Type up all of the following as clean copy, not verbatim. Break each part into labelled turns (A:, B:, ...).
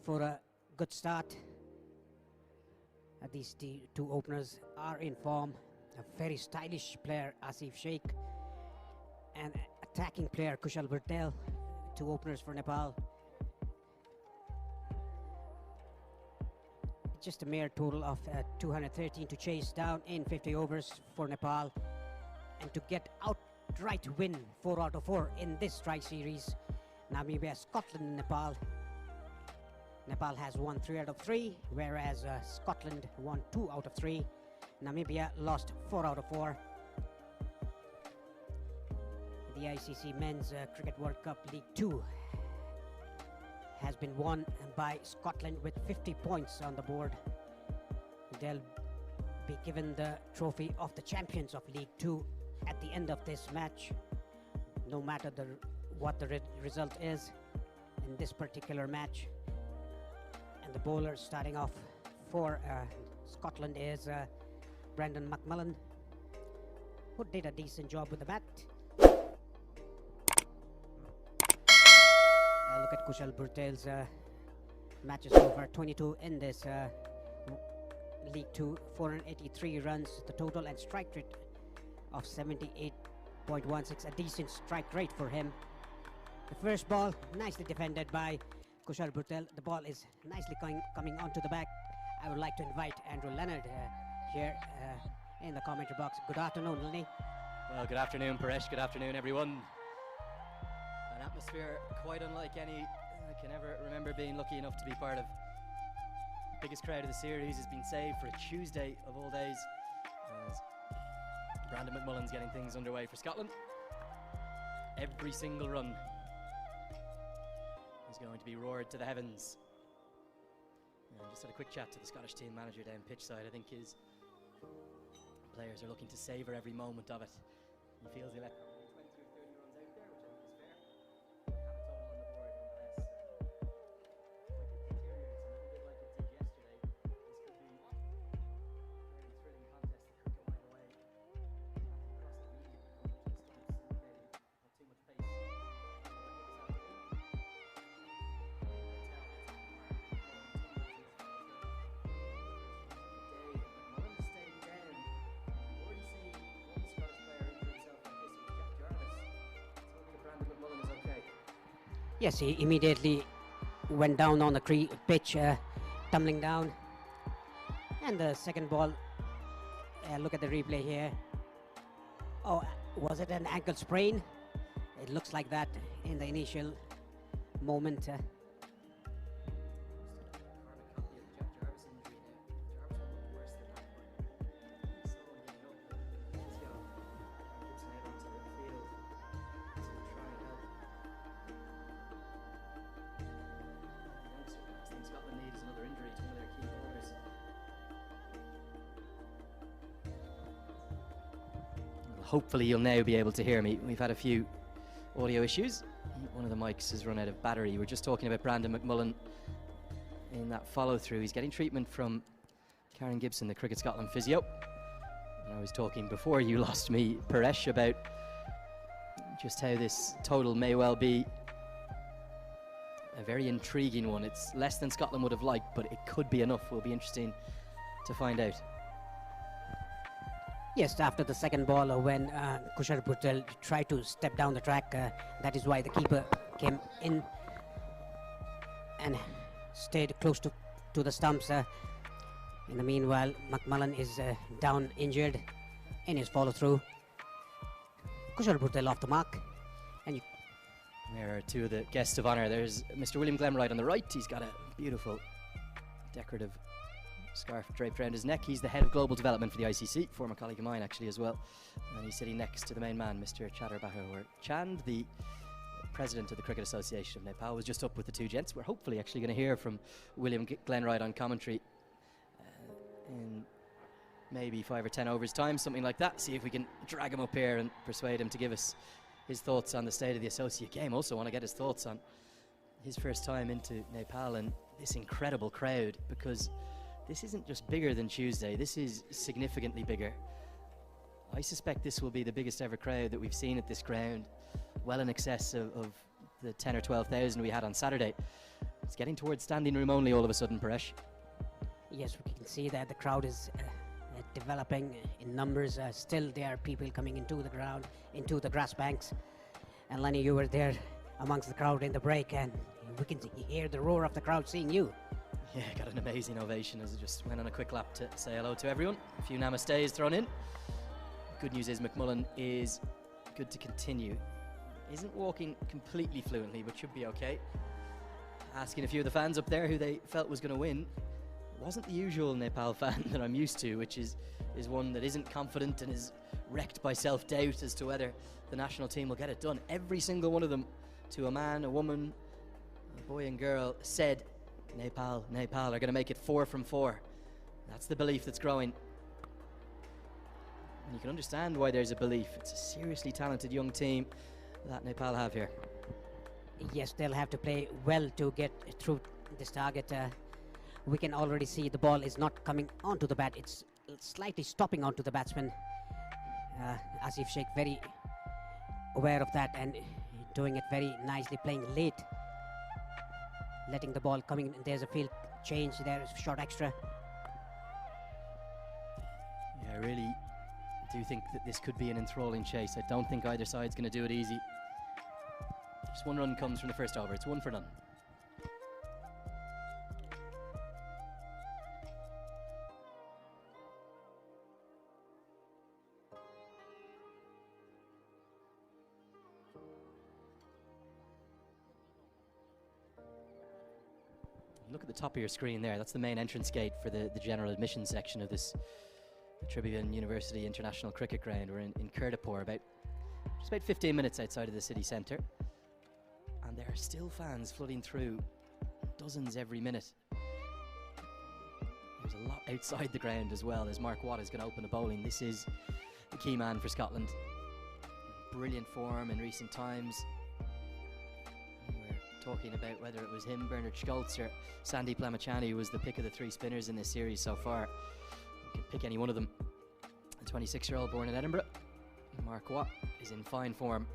A: for a good start. These two openers are in form. A very stylish player, Asif Sheikh, and attacking player, Kushal Bhurtel, two openers for Nepal. Just a mere total of 213 to chase down in 50 overs for Nepal, and to get outright win 4 out of 4 in this tri-series. Namibia, Scotland, Nepal. Nepal has won 3 out of 3, whereas Scotland won 2 out of 3. Namibia lost 4 out of 4. The ICC Men's Cricket World Cup League 2 has been won by Scotland with 50 points on the board. They'll be given the trophy of the champions of League 2 at the end of this match, no matter what the result is in this particular match. And the bowler starting off for Scotland is Brandon McMullen, who did a decent job with the bat. Look at Kushal Bhurtel's matches over 22 in this League 2, 483 runs the total, and strike rate of 78.16, a decent strike rate for him. The first ball nicely defended by Kushal Bhurtel. The ball is nicely coming onto the back. I would like to invite Andrew Leonard here in the commentary box. Good afternoon, Lenny.
B: Well, good afternoon, Paresh. Good afternoon, everyone. An atmosphere quite unlike any I can ever remember being lucky enough to be part of. The biggest crowd of the series has been saved for a Tuesday of all days, as Brandon McMullen's getting things underway for Scotland. Every single run is going to be roared to the heavens. And just had a quick chat to the Scottish team manager down pitch side. I think his players are looking to savour every moment of it. He feels he let 20 or 30 runs out there, which I think is fair. Have a total on the board nonetheless. Might deteriorate a little bit like it did yesterday. This could be a very thrilling contest that could go either way. Across the medium, just don't syndicating at too much pace.
A: Yes, he immediately went down on the pitch, tumbling down. And the second ball, look at the replay here. Oh, was it an ankle sprain? It looks like that in the initial moment.
B: Hopefully you'll now be able to hear me. We've had a few audio issues. One of the mics has run out of battery. We're just talking about Brandon McMullen in that follow through. He's getting treatment from Karen Gibson, the Cricket Scotland physio. And I was talking before you lost me, Paresh, about just how this total may well be a very intriguing one. It's less than Scotland would have liked, but it could be enough. Will be interesting to find out.
A: Yes, after the second ball, when Kushal Bhurtel tried to step down the track, that is why the keeper came in and stayed close to the stumps. In the meanwhile, McMullen is down injured in his follow-through. Kushal Bhurtel off the mark. And
B: there are two of the guests of honour. There's Mr. William Glenwright on the right. He's got a beautiful decorative scarf draped around his neck. He's the head of global development for the ICC, former colleague of mine actually as well. And he's sitting next to the main man, Mr. Chatterbacher Chand, the president of the Cricket Association of Nepal. Was just up with the two gents. We're hopefully actually going to hear from William Glenwright on commentary in maybe 5 or 10 overs time, something like that. See if we can drag him up here and persuade him to give us his thoughts on the state of the associate game. Also want to get his thoughts on his first time into Nepal and this incredible crowd, because this isn't just bigger than Tuesday, this is significantly bigger. I suspect this will be the biggest ever crowd that we've seen at this ground, well in excess of the 10 or 12,000 we had on Saturday. It's getting towards standing room only all of a sudden, Paresh.
A: Yes, we can see that the crowd is developing in numbers. Still, there are people coming into the ground, into the grass banks. And Lenny, you were there amongst the crowd in the break, and we can hear the roar of the crowd seeing you.
B: Yeah, got an amazing ovation as I just went on a quick lap to say hello to everyone. A few namaste thrown in. Good news is McMullen is good to continue. Isn't walking completely fluently, but should be okay. Asking a few of the fans up there who they felt was going to win. Wasn't the usual Nepal fan that I'm used to, which is one that isn't confident and is wrecked by self-doubt as to whether the national team will get it done. Every single one of them, to a man, a woman, a boy and girl, said Nepal are going to make it 4 from 4. That's the belief that's growing. And you can understand why there's a belief. It's a seriously talented young team that Nepal have here.
A: Yes, they'll have to play well to get through this target. We can already see the ball is not coming onto the bat. It's slightly stopping onto the batsman. Asif Sheikh very aware of that and doing it very nicely, playing late. Letting the ball coming. There's a field change. There's a short extra.
B: Yeah, I really do think that this could be an enthralling chase. I don't think either side's going to do it easy. Just one run comes from the first over. It's 1 for none. Look at the top of your screen there. That's the main entrance gate for the general admission section of this Tribhuvan University International Cricket Ground. We're in Kirtipur, just about 15 minutes outside of the city centre. And there are still fans flooding through, dozens every minute. There's a lot outside the ground as well, as Mark Watt is going to open the bowling. This is the key man for Scotland. Brilliant form in recent times. Talking about whether it was him, Bernard Schultz, or Sandeep Lamachani who was the pick of the 3 spinners in this series so far. You can pick any one of them. The 26-year-old born in Edinburgh, Mark Watt, is in fine form.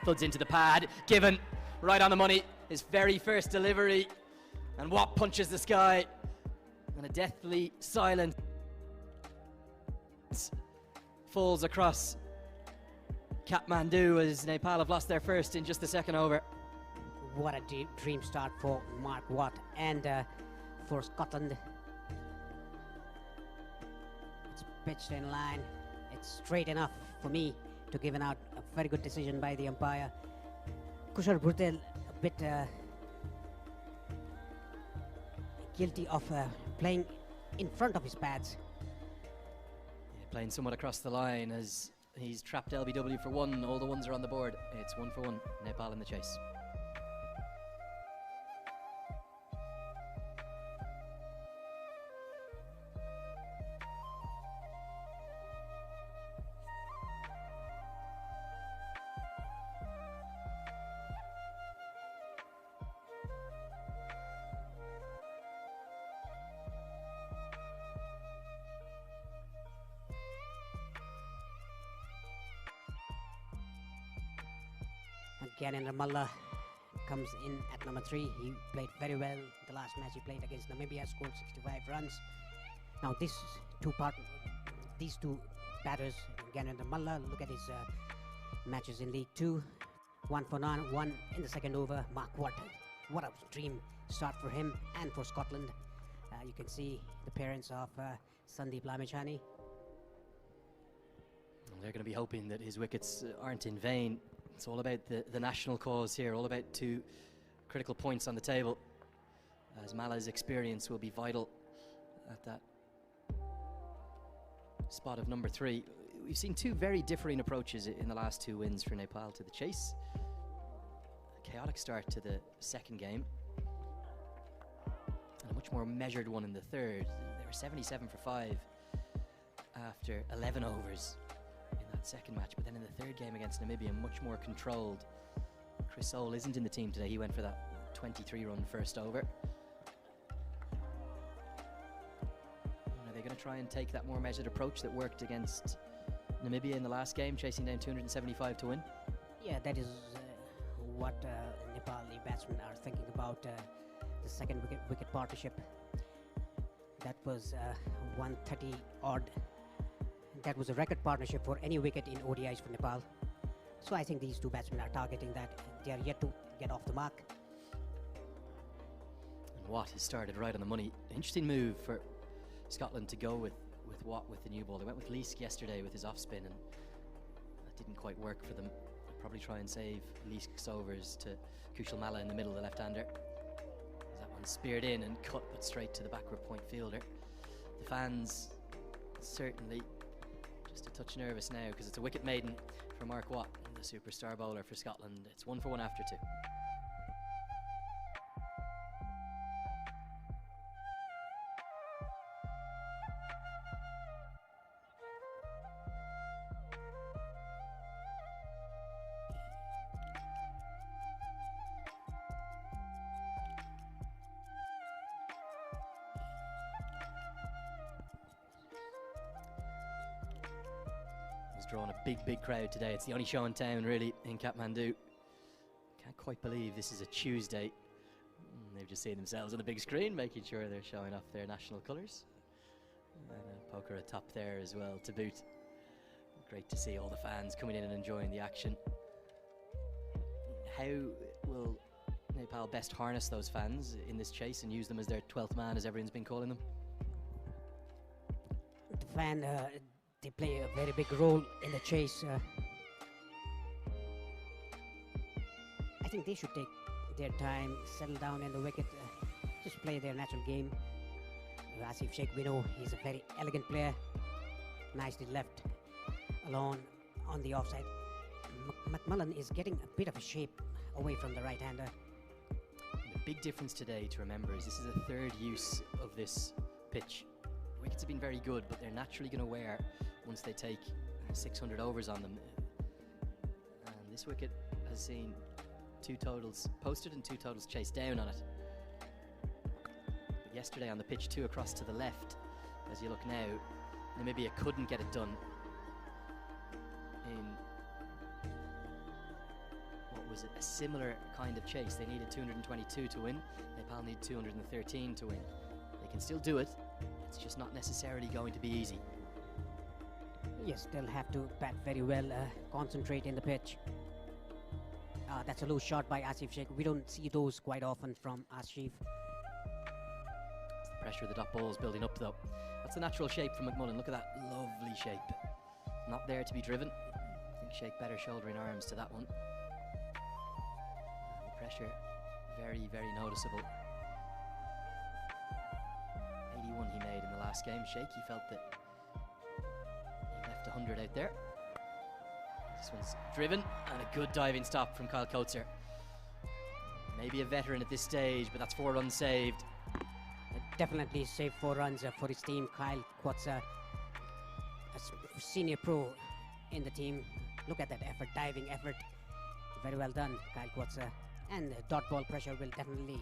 B: Floods into the pad, given right on the money, his very first delivery, and Watt punches the sky, and a deathly silence falls across Kathmandu as Nepal have lost their first in just the second over.
A: What a dream start for Mark Watt and for Scotland. It's pitched in line. It's straight enough for me to give out a very good decision by the umpire. Kushal Burdel a bit guilty of playing in front of his pads.
B: Yeah, playing somewhat across the line as he's trapped LBW for 1. All the ones are on the board. It's 1 for 1. Nepal in the chase.
A: Again, Ramailo comes in at number 3. He played very well. The last match he played against Namibia, scored 65 runs. Now these two batters, again, Ramailo, look at his matches in League 2. 1 for 9, 1 in the second over. Mark Watt, what a dream start for him and for Scotland. You can see the parents of Sandeep Lamachani.
B: They're going to be hoping that his wickets aren't in vain. It's all about the national cause here, all about 2 critical points on the table, as Mala's experience will be vital at that spot of number 3. We've seen 2 very differing approaches in the last 2 wins for Nepal to the chase. A chaotic start to the second game, and a much more measured one in the third. They were 77 for 5 after 11 overs in that second match, but then in the third game against Namibia, much more controlled. Chris Soule isn't in the team today. He went for that 23-run first over. Are they going to try and take that more measured approach that worked against Namibia in the last game, chasing down 275 to win?
A: Yeah, that is what Nepali batsmen are thinking about the second wicket partnership. That was 130 odd. That was a record partnership for any wicket in ODIs for Nepal. So I think these two batsmen are targeting that. They are yet to get off the mark.
B: And Watt has started right on the money. Interesting move for Scotland to go with Watt with the new ball. They went with Leask yesterday with his off spin, and that didn't quite work for them. They'll probably try and save Leask's overs to Kushal Malla in the middle, the left-hander. That one speared in and cut, but straight to the backward point fielder. The fans certainly just a touch nervous now, because it's a wicket maiden for Mark Watt, the superstar bowler for Scotland. It's 1 for 1 after 2. Drawn a big crowd today. It's the only show in town really in Kathmandu. Can't quite believe this is a Tuesday. They've just seen themselves on the big screen, making sure they're showing off their national colours. And a poker atop there as well to boot. Great to see all the fans coming in and enjoying the action. How will Nepal best harness those fans in this chase and use them as their 12th man, as everyone's been calling them?
A: The fan, they play a very big role in the chase. I think they should take their time, settle down in the wicket, just play their natural game. Asif Sheikh, we know he's a very elegant player, nicely left alone on the offside. McMullen is getting a bit of a shape away from the right-hander.
B: The big difference today to remember is this is the third use of this pitch. Wickets have been very good, but they're naturally going to wear once they take 600 overs on them. And this wicket has seen 2 totals posted and 2 totals chased down on it. But yesterday on the pitch 2 across to the left, as you look now, Namibia couldn't get it done in what was it, a similar kind of chase. They needed 222 to win. Nepal need 213 to win. They can still do it. It's just not necessarily going to be easy.
A: Yes, they'll have to bat very well, concentrate in the pitch. That's a low shot by Asif Sheikh. We don't see those quite often from Asif.
B: It's the pressure of the dot balls building up though. That's the natural shape from McMullen. Look at that lovely shape. Not there to be driven. I think Sheikh better shouldering arms to that one. The pressure very noticeable. 81 he made in the last game. Sheikh, he felt that he left 100 out there. This one's driven, and a good diving stop from Kyle Coates. Maybe a veteran at this stage, but that's 4 runs saved.
A: Definitely saved 4 runs for his team. Kyle Coates, a senior pro in the team. Look at that effort, diving effort. Very well done, Kyle Coates. And dot ball pressure will definitely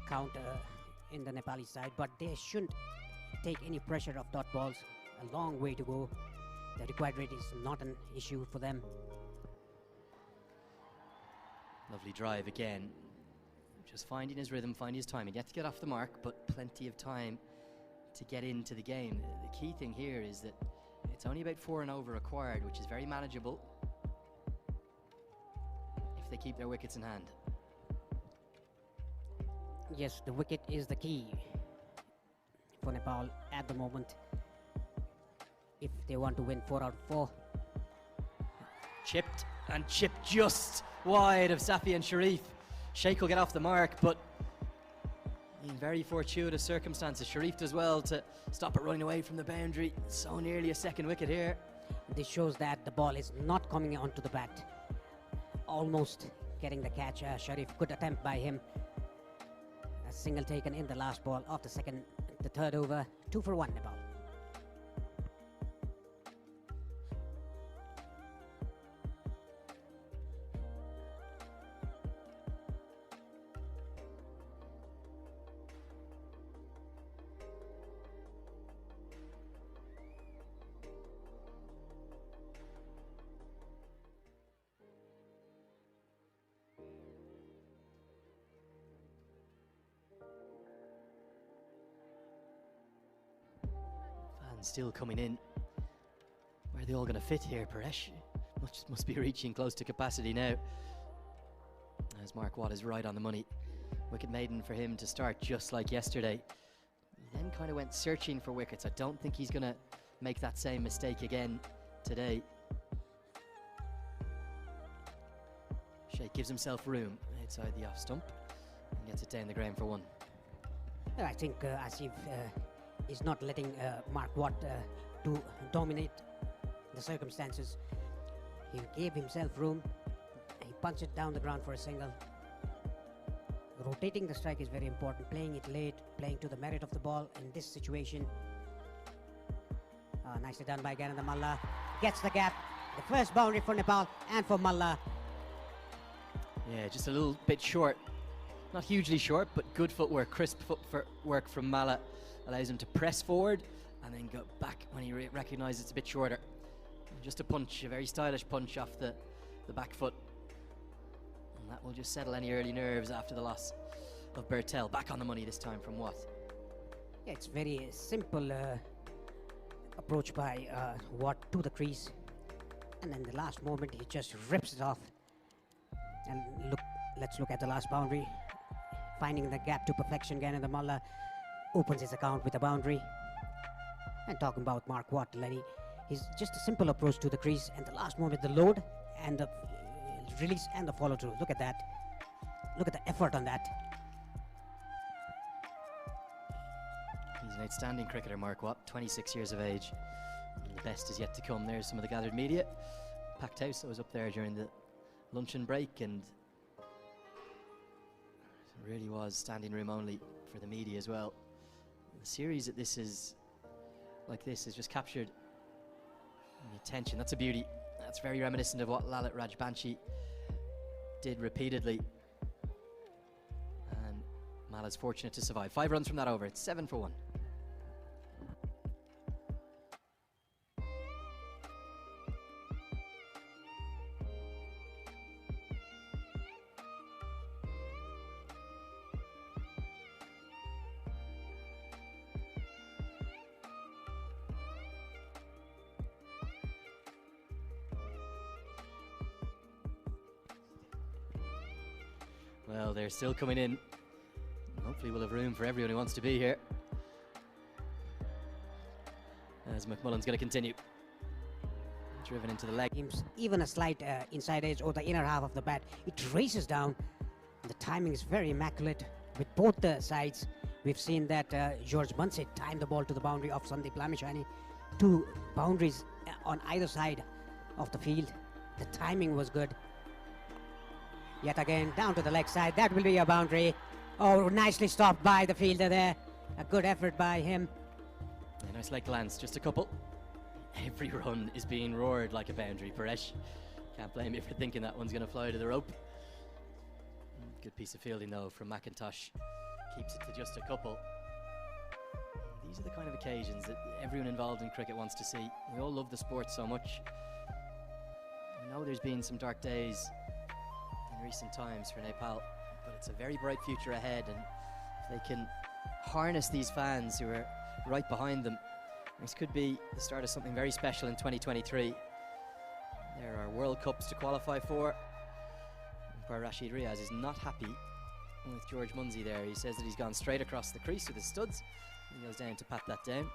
A: count in the Nepali side, but they shouldn't take any pressure of dot balls. A long way to go. The required rate is not an issue for them.
B: Lovely drive again. Just finding his rhythm, finding his timing. Yet to get off the mark, but plenty of time to get into the game. The key thing here is that it's only about 4 and over required, which is very manageable if they keep their wickets in hand.
A: Yes, the wicket is the key for Nepal at the moment, if they want to win 4 out of 4.
B: Chipped just wide of Safi and Sharif. Sheikh will get off the mark, but in very fortuitous circumstances, Sharif does well to stop it running away from the boundary. So nearly a second wicket here.
A: This shows that the ball is not coming onto the bat. Almost getting the catch. Sharif, good attempt by him. A single taken in the last ball of the third over. 2 for 1 Nepal.
B: still coming in. Where are they all going to fit here? Paresh must be reaching close to capacity now. As Mark Watt is right on the money. Wicket maiden for him to start just like yesterday. He then kind of went searching for wickets. I don't think he's going to make that same mistake again today. Sheikh gives himself room outside the off stump and gets it down the ground for one.
A: I think Asif is not letting Mark Watt to dominate the circumstances. He gave himself room. He punched it down the ground for a single. Rotating the strike is very important. Playing it late, playing to the merit of the ball in this situation. Nicely done by Gyanendra Malla. Gets the gap. The first boundary for Nepal and for Malla.
B: Yeah, just a little bit short. Not hugely short, but good footwork, crisp footwork from Malla. Allows him to press forward and then go back when he recognises it's a bit shorter. Just a punch, a very stylish punch off the back foot. And that will just settle any early nerves after the loss of Bertel. Back on the money this time from Watt.
A: Yeah, it's very simple approach by Watt to the crease. And then the last moment, he just rips it off. And let's look at the last boundary. Finding the gap to perfection, Gyanendra Malla opens his account with a boundary. And talking about Mark Watt, Lenny, he's just a simple approach to the crease, and the last moment, the load and the release and the follow through. Look at that. Look at the effort on that.
B: He's an outstanding cricketer, Mark Watt, 26 years of age. And the best is yet to come. There's some of the gathered media. Packed house. I was up there during the luncheon break, and it really was standing room only for the media as well. The series that this is like this has just captured the attention. That's a beauty. That's very reminiscent of what Lalit Rajbanshi did repeatedly. And Mala's fortunate to survive. 5 runs from that over. It's 7 for 1. Well, they're still coming in. Hopefully we'll have room for everyone who wants to be here. As McMullen's going to continue. Driven into the leg.
A: Even a slight inside edge or the inner half of the bat, it races down. The timing is very immaculate with both the sides. We've seen that George Munsit timed the ball to the boundary of Sandeep Lamishani. 2 boundaries on either side of the field. The timing was good. Yet again, down to the leg side. That will be a boundary. Oh, nicely stopped by the fielder there. A good effort by him.
B: A nice leg glance, just a couple. Every run is being roared like a boundary, Paresh. Can't blame you for thinking that one's going to fly to the rope. Good piece of fielding, though, from McIntosh. Keeps it to just a couple. These are the kind of occasions that everyone involved in cricket wants to see. We all love the sport so much. I know there's been some dark days in recent times for Nepal, but it's a very bright future ahead, and if they can harness these fans who are right behind them, this could be the start of something very special in 2023. There are World Cups to qualify for. Umpire Rashid Riaz is not happy with George Munsey there. He says that he's gone straight across the crease with his studs. He goes down to pat that down.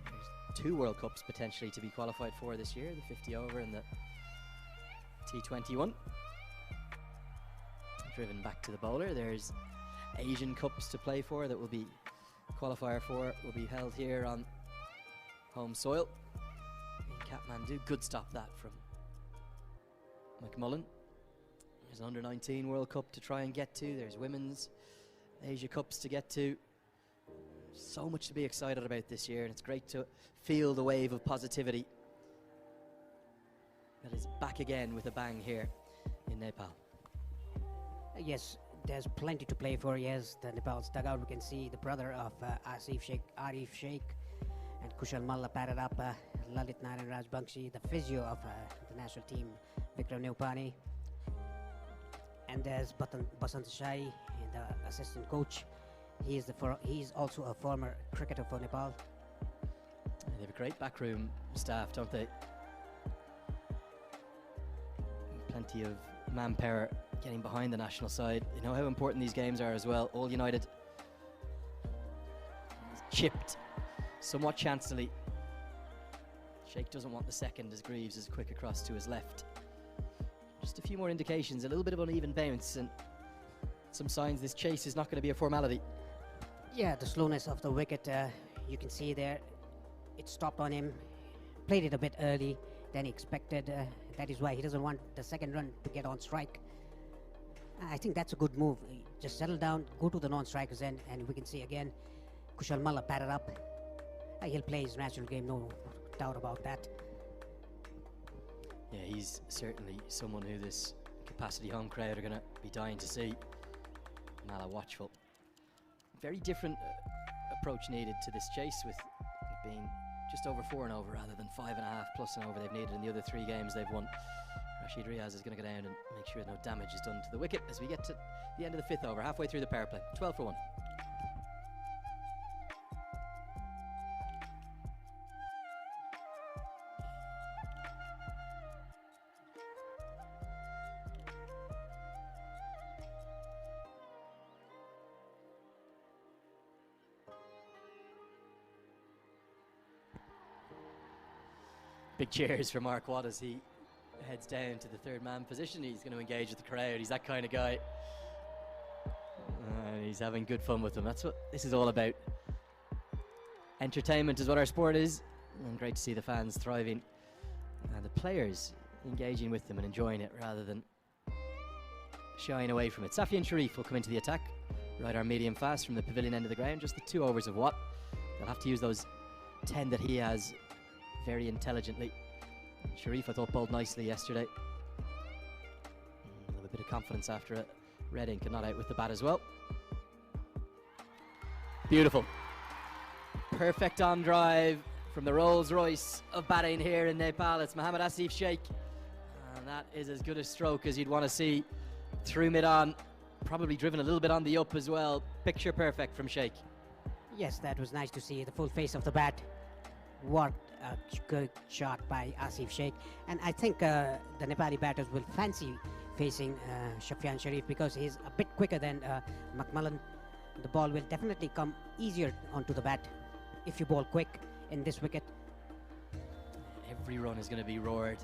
B: There's 2 World Cups potentially to be qualified for this year, the 50 over and the T21. Driven back to the bowler. There's Asian Cups to play for that will be qualifier for, will be held here on home soil in Kathmandu. Good stop that from McMullen. There's an under-19 World Cup to try and get to. There's women's Asia Cups to get to. So much to be excited about this year, and it's great to feel the wave of positivity that is back again with a bang here in Nepal.
A: Yes, there's plenty to play for. Yes, the Nepal's dugout, we can see the brother of Arif Sheikh and Kushal Malla padded up. Lalit Narayan Rajbanshi, the physio of the national team, Vikram Neupani. And there's Basant Shai, the assistant coach. He's also a former cricketer for Nepal.
B: great backroom staff, don't they? Plenty of manpower getting behind the national side. You know how important these games are as well. All United chipped somewhat chancily. Sheikh doesn't want the second as Greaves is quick across to his left. Just a few more indications, a little bit of uneven bounce and some signs this chase is not going to be a formality.
A: Yeah, the slowness of the wicket, you can see there. It stopped on him, played it a bit early than expected. That is why he doesn't want the second run to get on strike. I think that's a good move. Just settle down, go to the non-strikers end, and we can see again, Kushal Malla batted up. He'll play his natural game, no doubt about that.
B: Yeah, he's certainly someone who this capacity home crowd are going to be dying to see. Malla watchful. Very different approach needed to this chase, with it being just over 4 and over rather than 5.5 plus an over they've needed in the other 3 games they've won. Rashid Riaz is going to go down and make sure no damage is done to the wicket as we get to the end of the 5th over, halfway through the power play. 12 for 1. Big cheers for Mark Watt as he heads down to the third man position. He's going to engage with the crowd. He's that kind of guy. He's having good fun with them. That's what this is all about. Entertainment is what our sport is, and great to see the fans thriving and the players engaging with them and enjoying it rather than shying away from it. Safian Sharif will come into the attack, right arm medium fast from the pavilion end of the ground. Just the 2 overs of Watt. They'll have to use those 10 that he has very intelligently. Sharif, I thought, bowled nicely yesterday. A bit of confidence after a red ink and not out with the bat as well. Beautiful. Perfect on drive from the Rolls Royce of batting here in Nepal. It's Mohammad Asif Sheikh. And that is as good a stroke as you'd want to see through mid-on. Probably driven a little bit on the up as well. Picture perfect from Sheikh.
A: Yes, that was nice to see the full face of the bat. What a good shot by Asif Sheikh. And I think the Nepali batters will fancy facing Safian Sharif because he's a bit quicker than McMullen. The ball will definitely come easier onto the bat if you bowl quick in this wicket.
B: Every run is going to be roared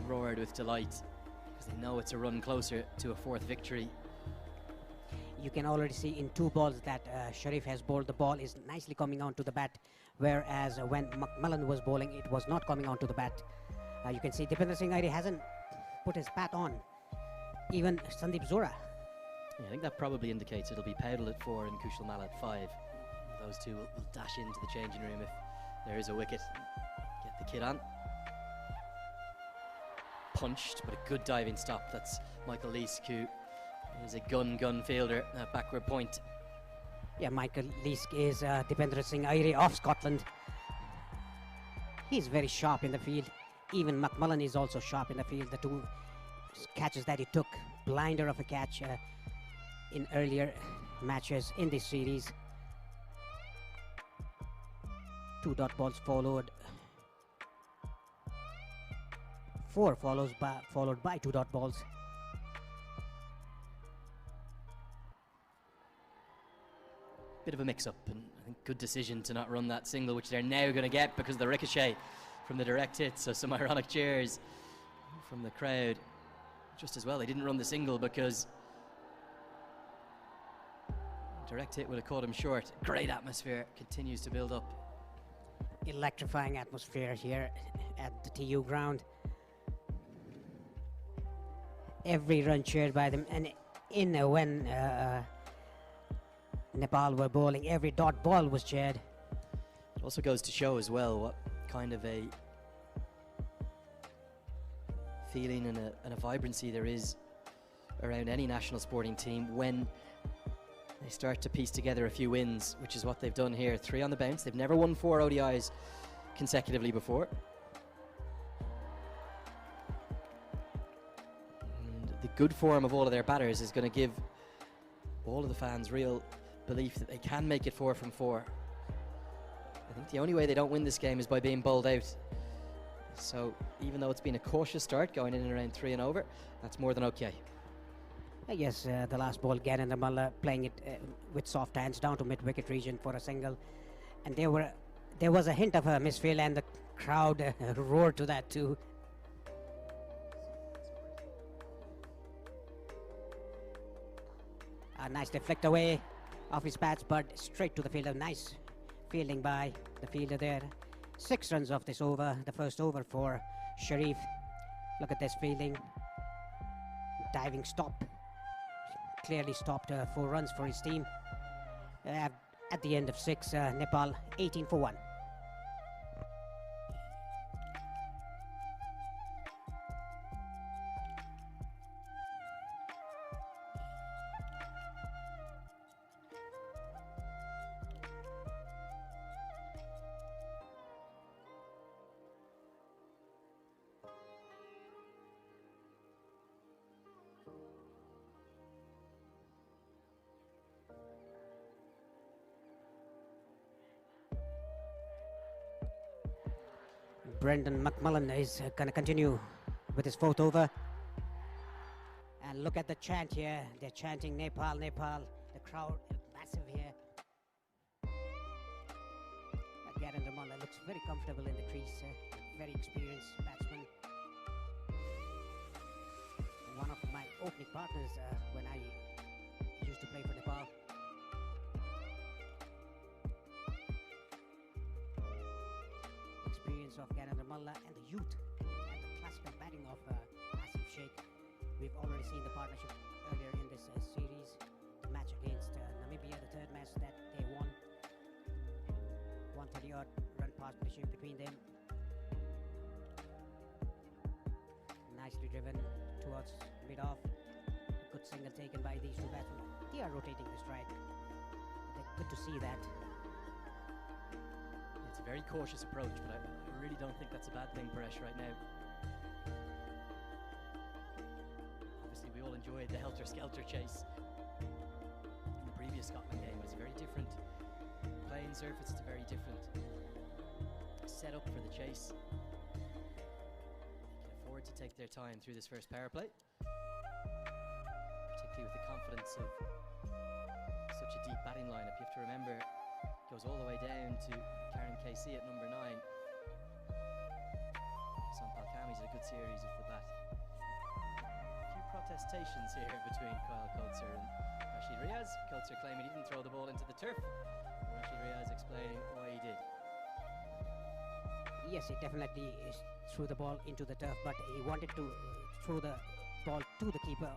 B: with delight because they know it's a run closer to a 4th victory.
A: You can already see in 2 balls that Sharif has bowled. The ball is nicely coming onto the bat, whereas when McMullen was bowling, it was not coming onto the bat. You can see Dipender Singh Aire hasn't put his bat on. Even Sandeep Zora.
B: Yeah, I think that probably indicates it'll be Powdell at 4 and Kushal Malla at 5. Those two will dash into the changing room if there is a wicket. Get the kid on. Punched, but a good diving stop. That's Michael Leask, who is a gun fielder at backward point.
A: Yeah, Michael Leask is Dipender Singh Aire of Scotland. He's very sharp in the field. Even McMullen is also sharp in the field. The 2 catches that he took, blinder of a catch in earlier matches in this series. 2 dot balls followed. 4 followed by 2 dot balls.
B: Bit of a mix-up, and I think good decision to not run that single, which they're now going to get because of the ricochet from the direct hit. So some ironic cheers from the crowd. Just as well they didn't run the single because direct hit would have caught him short. Great atmosphere continues to build up.
A: Electrifying atmosphere here at the TU ground. Every run cheered by them, and when Nepal were bowling, every dot ball was cheered.
B: It also goes to show as well what kind of a feeling and a vibrancy there is around any national sporting team when they start to piece together a few wins, which is what they've done here. 3 on the bounce. They've never won 4 ODIs consecutively before. And the good form of all of their batters is going to give all of the fans real belief that they can make it 4 from 4. I think the only way they don't win this game is by being bowled out. So even though it's been a cautious start, going in around 3 and over, that's more than okay.
A: Yes, the last ball, Gyanendra Malla playing it with soft hands down to mid-wicket region for a single. And there was a hint of a misfield, and the crowd roared to that too. A nice deflect away off his bats, but straight to the fielder. Nice fielding by the fielder there. 6 runs off this over, the first over for Sharif. Look at this fielding. Diving stop. Clearly stopped 4 runs for his team. At the end of 6, Nepal 18 for 1. Brendan McMullen is going to continue with his 4th over. And look at the chant here. They're chanting Nepal, Nepal. The crowd massive here. Gyanendra Malla looks very comfortable in the crease. Very experienced batsman. One of my opening partners when I used to play for Nepal. Experience of Gyanendra Malla and the youth and the classical batting of Asif Sheikh. We've already seen the partnership earlier in this series. The match against Namibia, the 3rd match that they won. 130-odd run partnership between them. Nicely driven towards mid-off. A good single taken by these 2 batsmen. They are rotating the strike. Good to see that.
B: It's a very cautious approach, but I really don't think that's a bad thing, Paresh, right now. Obviously, we all enjoyed the helter-skelter chase in the previous Scotland game. It's a very different playing surface. It's a very different setup for the chase. They can afford to take their time through this first power play, particularly with the confidence of such a deep batting lineup. You have to remember, it goes all the way down to Karen KC at number 9. Sampal Kami's had a good series of the bat. A few protestations here between Kyle Coates and Rashid Riaz. Coates claiming he didn't throw the ball into the turf. Rashid Riaz explaining why he did.
A: Yes, he definitely threw the ball into the turf, but he wanted to throw the ball to the keeper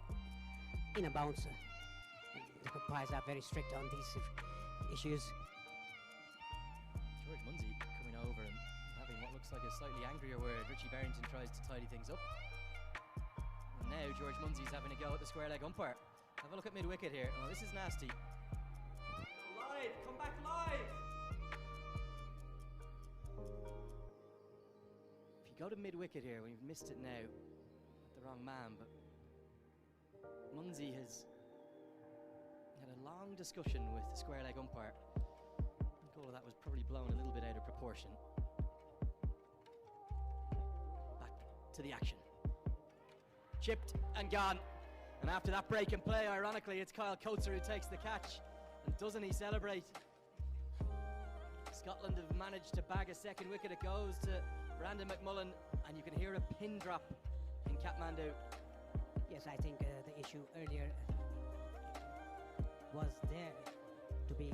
A: in a bounce. The umpires are very strict on these issues.
B: George Munsey coming over and having what looks like a slightly angrier word. Richie Barrington tries to tidy things up. And now George Munsey's having a go at the square leg umpire. Have a look at mid-wicket here. Oh, this is nasty. Live! Come back live! If you go to mid-wicket here, when you've missed it now, at the wrong man, but Munsey has had a long discussion with the square leg umpire. I think all of that was probably blown a little bit out of proportion. Back to the action. Chipped and gone. And after that break in play, ironically, it's Kyle Coates who takes the catch. And doesn't he celebrate? Scotland have managed to bag a 2nd wicket. It goes to Brandon McMullen, and you can hear a pin drop in Kathmandu.
A: Yes, I think the issue earlier was there to be